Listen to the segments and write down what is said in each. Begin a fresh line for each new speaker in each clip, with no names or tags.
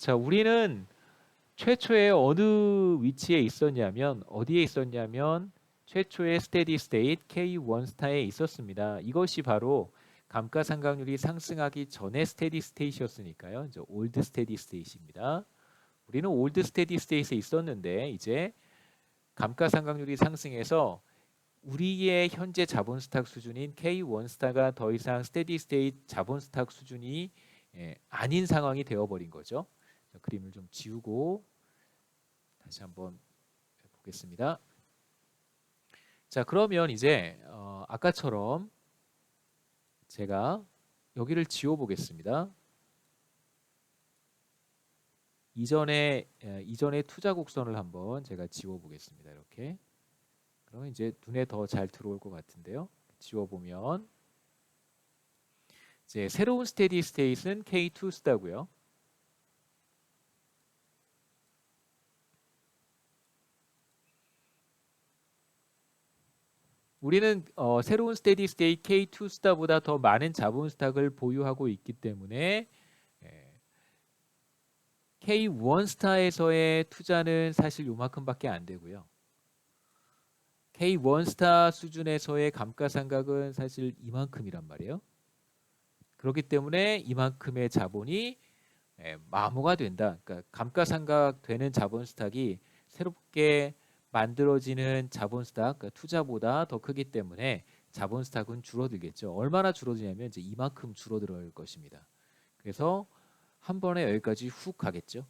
자, 우리는 최초에 어느 위치에 있었냐면 어디에 있었냐면 최초의 스테디 스테이트 K1 스타에 있었습니다. 이것이 바로 감가상각률이 상승하기 전에 스테디 스테이트였으니까요. 이제 올드 스테디 스테이트입니다. 우리는 올드 스테디 스테이트에 있었는데 이제 감가상각률이 상승해서 우리의 현재 자본 스탁 수준인 K1 스타가 더 이상 스테디 스테이트 자본 스탁 수준이 아닌 상황이 되어버린 거죠. 그림을 좀 지우고 다시 한번 보겠습니다. 자, 그러면 이제 아까처럼 제가 여기를 지워 보겠습니다. 이전에 투자 곡선을 한번 제가 지워 보겠습니다. 이렇게. 그러면 이제 눈에 더 잘 들어올 것 같은데요. 지워 보면 이제 새로운 스테디 스테이트는 K2 스타고요. 우리는 새로운 스테디 스테이트 K2 스타보다 더 많은 자본 스탁을 보유하고 있기 때문에 K1 스타에서의 투자는 사실 요만큼밖에 안 되고요. K1 스타 수준에서의 감가상각은 사실 이만큼이란 말이에요. 그렇기 때문에 이만큼의 자본이 마모가 된다. 그러니까 감가상각 되는 자본 스탁이 새롭게 만들어지는 자본 스탁, 그러니까 투자보다 더 크기 때문에 자본 스탁은 줄어들겠죠. 얼마나 줄어드냐면 이제 이만큼 줄어들 것입니다. 그래서 한 번에 여기까지 훅 가겠죠.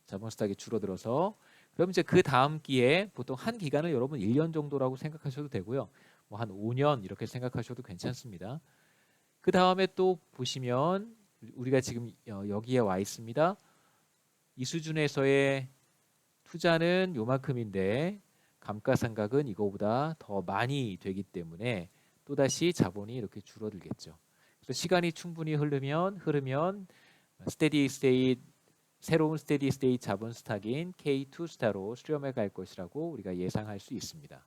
자본 스탁이 줄어들어서 그럼 이제 그 다음 기회에 보통 한 기간을 여러분 1년 정도라고 생각하셔도 되고요. 뭐 한 5년 이렇게 생각하셔도 괜찮습니다. 그 다음에 또 보시면 우리가 지금 여기에 와 있습니다. 이 수준에서의 투자는 요만큼인데 감가상각은 이거보다 더 많이 되기 때문에 또다시 자본이 이렇게 줄어들겠죠. 그래서 시간이 충분히 흐르면 스테디 스테이트 새로운 스테디 스테이트 자본 스탁인 K2 스타로 수렴해 갈 것이라고 우리가 예상할 수 있습니다.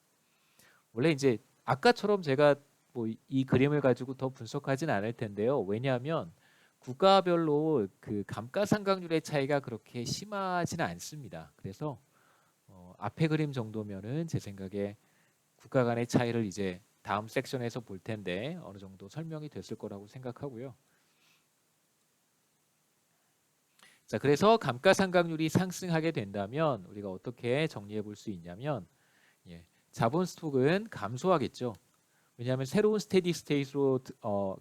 원래 이제 아까처럼 제가 뭐 이 그림을 가지고 더 분석하진 않을 텐데요. 왜냐하면 국가별로 그 감가상각률의 차이가 그렇게 심하지는 않습니다. 그래서 앞에 그림 정도면은 제 생각에 국가 간의 차이를 이제 다음 섹션에서 볼 텐데 어느 정도 설명이 됐을 거라고 생각하고요. 자, 그래서 감가상각률이 상승하게 된다면 우리가 어떻게 정리해 볼 수 있냐면 자본 스톡은 감소하겠죠. 왜냐하면 새로운 스테디 스테이트로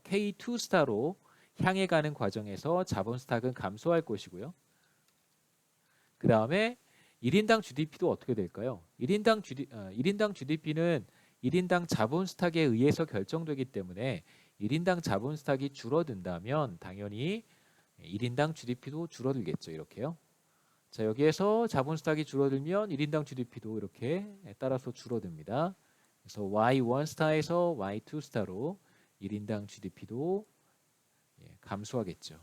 K2 스타로 향해 가는 과정에서 자본 스탁은 감소할 것이고요. 그 다음에 1인당 GDP도 어떻게 될까요? 1인당 GDP는 1인당 자본 스탁에 의해서 결정되기 때문에 1인당 자본 스탁이 줄어든다면 당연히 1인당 GDP도 줄어들겠죠. 이렇게요. 자, 여기에서 자본 스탁이 줄어들면 1인당 GDP도 이렇게 따라서 줄어듭니다. 그래서 Y1 스타에서 Y2 스타로 1인당 GDP도 감소하겠죠.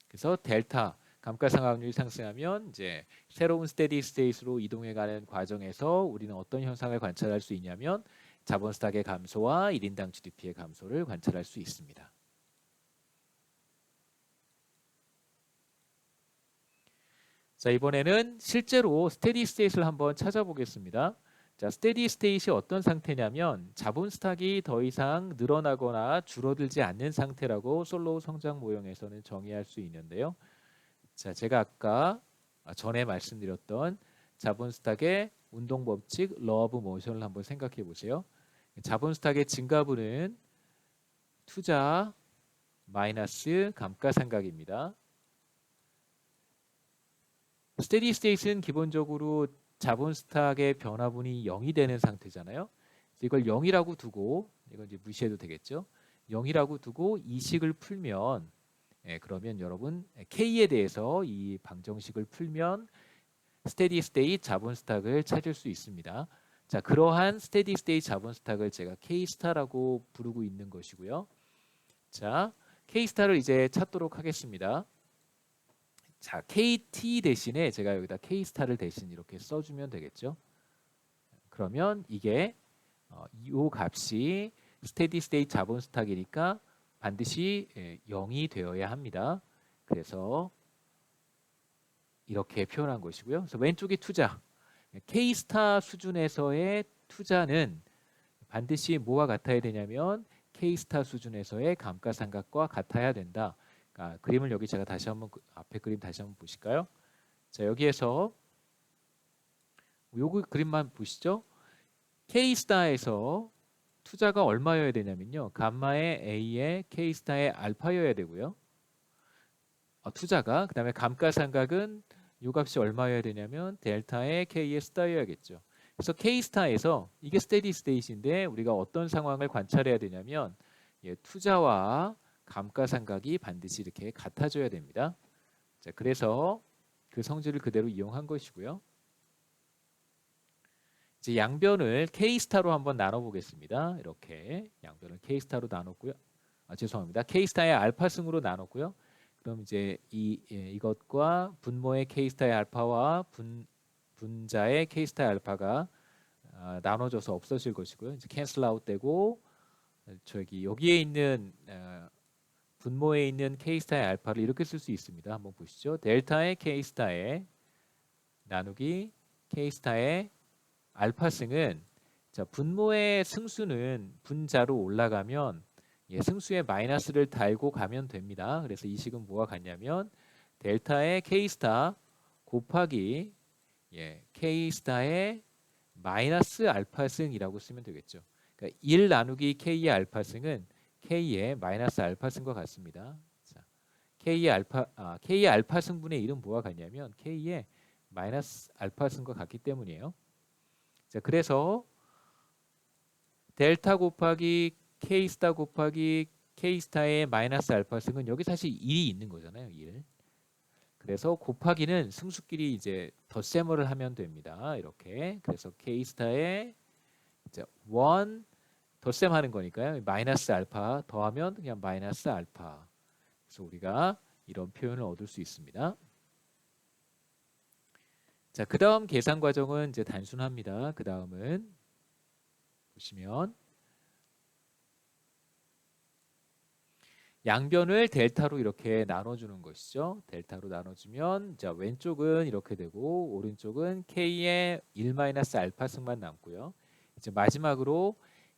그래서 델타 감가상각률이 상승하면 이제 새로운 스테디 스테이트로 이동해가는 과정에서 우리는 어떤 현상을 관찰할 수 있냐면 자본 스탁의 감소와 1인당 GDP의 감소를 관찰할 수 있습니다. 자, 이번에는 실제로 스테디 스테이트를 한번 찾아보겠습니다. 자, 스테디 스테이트이 어떤 상태냐면 자본 스탁이 더 이상 늘어나거나 줄어들지 않는 상태라고 솔로우 성장 모형에서는 정의할 수 있는데요. 자, 제가 아까 전에 말씀드렸던 자본 스탁의 운동 법칙 Law of Motion을 한번 생각해 보세요. 자본 스탁의 증가분은 투자 마이너스 감가상각입니다. 스테디 스테이트는 기본적으로 자본 스탁의 변화분이 0이 되는 상태잖아요. 이걸 0이라고 두고 이건 이제 무시해도 되겠죠. 0이라고 두고 이 식을 풀면 그러면 여러분 K에 대해서 이 방정식을 풀면 스테디 스테이트 자본 스탁을 찾을 수 있습니다. 자, 그러한 스테디 스테이트 자본 스탁을 제가 K 스타라고 부르고 있는 것이고요. 자, K 스타를 이제 찾도록 하겠습니다. 자, KT 대신에 제가 여기다 K스타를 대신 이렇게 써주면 되겠죠. 그러면 이게 이 값이 스테디 스테이트 자본 스탁이니까 반드시 0이 되어야 합니다. 그래서 이렇게 표현한 것이고요. 그래서 왼쪽이 투자. K스타 수준에서의 투자는 반드시 뭐와 같아야 되냐면 K스타 수준에서의 감가상각과 같아야 된다. 그림을 여기 제가 다시 한번 앞에 그림 다시 한번 보실까요? 자, 여기에서 요거 그림만 보시죠. K스타에서 투자가 얼마여야 되냐면요. 감마의 A의 K스타의 알파여야 되고요. 투자가 그다음에 감가상각은 요 값이 얼마여야 되냐면 델타의 K의 스타여야겠죠. 그래서 K스타에서 이게 스테디 스테이트인데 우리가 어떤 상황을 관찰해야 되냐면 투자와 감가상각이 반드시 이렇게 같아져야 됩니다. 자, 그래서 그 성질을 그대로 이용한 것이고요. 이제 양변을 K스타로 한번 나눠보겠습니다. 이렇게 양변을 K스타로 나눴고요. 죄송합니다. K스타의 알파승으로 나눴고요. 그럼 이제 이것과 분모의 K스타의 알파와 분자의 K스타의 알파가 나눠져서 없어질 것이고요. 이제 캔슬 아웃 되고 여기에 있는 분모에 있는 K스타의 알파를 이렇게 쓸 수 있습니다. 한번 보시죠. 델타의 K스타의 나누기 K스타의 알파승은 분모의 승수는 분자로 올라가면 승수의 마이너스를 달고 가면 됩니다. 그래서 이 식은 뭐와 같냐면 델타의 K스타 곱하기 K스타의 마이너스 알파승이라고 쓰면 되겠죠. 그러니까 1 나누기 K의 알파승은 K의 마이너스 알파승과 같습니다. 자, K의 알파승분의 1은 뭐와 같냐면 K의 마이너스 알파승과 같기 때문이에요. 자, 그래서 델타 곱하기 K스타 곱하기 K스타의 마이너스 알파승은 여기 사실 1이 있는 거잖아요. 1. 그래서 곱하기는 승수끼리 이제 덧셈을 하면 됩니다. 이렇게. 그래서 K스타의 이제 1 덧셈하는 거니까요. 마이너스 알파 더하면 그냥 마이너스 알파. 그래서 우리가 이런 표현을 얻을 수 있습니다. 자, 그 다음 계산 과정은 이제 단순합니다. 그 다음은 보시면 양변을 델타로 이렇게 나눠주는 것이죠. 델타로 나눠주면 자, 왼쪽은 이렇게 되고 오른쪽은 K의 1-알파 승만 남고요. 이제 마지막으로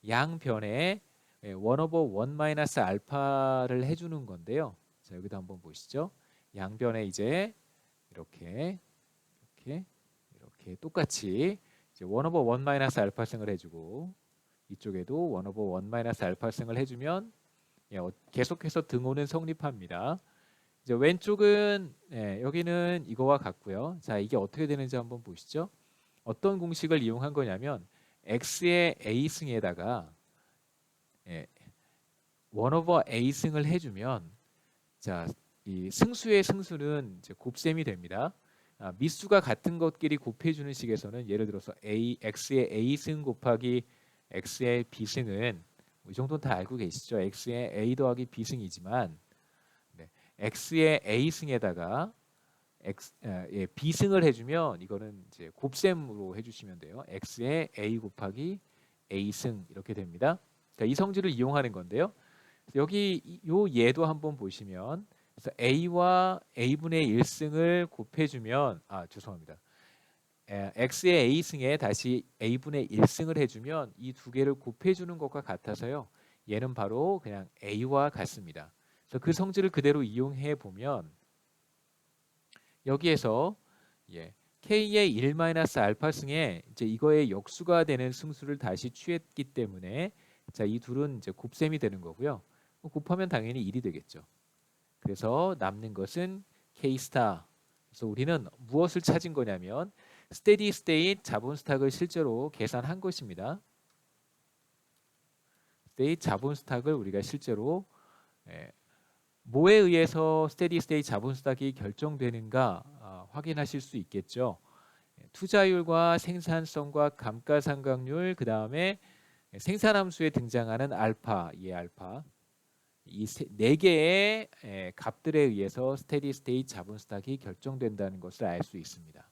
양변에 1/1-알파를 해주는 건데요. 자, 여기도 한번 보시죠. 양변에 이제 이렇게 똑같이 이제 1/1-알파 승을 해주고 이쪽에도 1/1-알파 승을 해주면 계속해서 등호는 성립합니다. 이제 왼쪽은 여기는 이거와 같고요. 자, 이게 어떻게 되는지 한번 보시죠. 어떤 공식을 이용한 거냐면 x의 a승에다가 1/a승을 해주면 자, 이 승수의 승수는 이제 곱셈이 됩니다. 미수가 같은 것끼리 곱해주는 식에서는 예를 들어서 x의 a승 곱하기 x의 b승은 이 정도는 다 알고 계시죠? x의 a 더하기 b승이지만 x의 a승에다가 b승을 해주면 이거는 이제 곱셈으로 해주시면 돼요. x의 a 곱하기 a승 이렇게 됩니다. 이 성질을 이용하는 건데요. 여기 요 예도 한번 보시면 그래서 a와 a분의 1승을 곱해주면 죄송합니다. x의 a승에 다시 a분의 1승을 해주면 이 두 개를 곱해주는 것과 같아서요. 얘는 바로 그냥 a와 같습니다. 그래서 그 성질을 그대로 이용해 보면 여기에서 k의 1-알파승에 이제 이거의 역수가 되는 승수를 다시 취했기 때문에 자, 이 둘은 이제 곱셈이 되는 거고요. 곱하면 당연히 1이 되겠죠. 그래서 남는 것은 K스타. 그래서 우리는 무엇을 찾은 거냐면 스테디 스테이트 자본 스탁을 실제로 계산한 것입니다. 스테이트 자본 스탁을 우리가 실제로 뭐에 의해서 스테디 스테이트 자본 스탁이 결정되는가 확인하실 수 있겠죠. 투자율과 생산성과 감가상각률 그 다음에 생산함수에 등장하는 알파, 알파 이 네 개의 값들에 의해서 스테디 스테이트 자본 스탁이 결정된다는 것을 알 수 있습니다.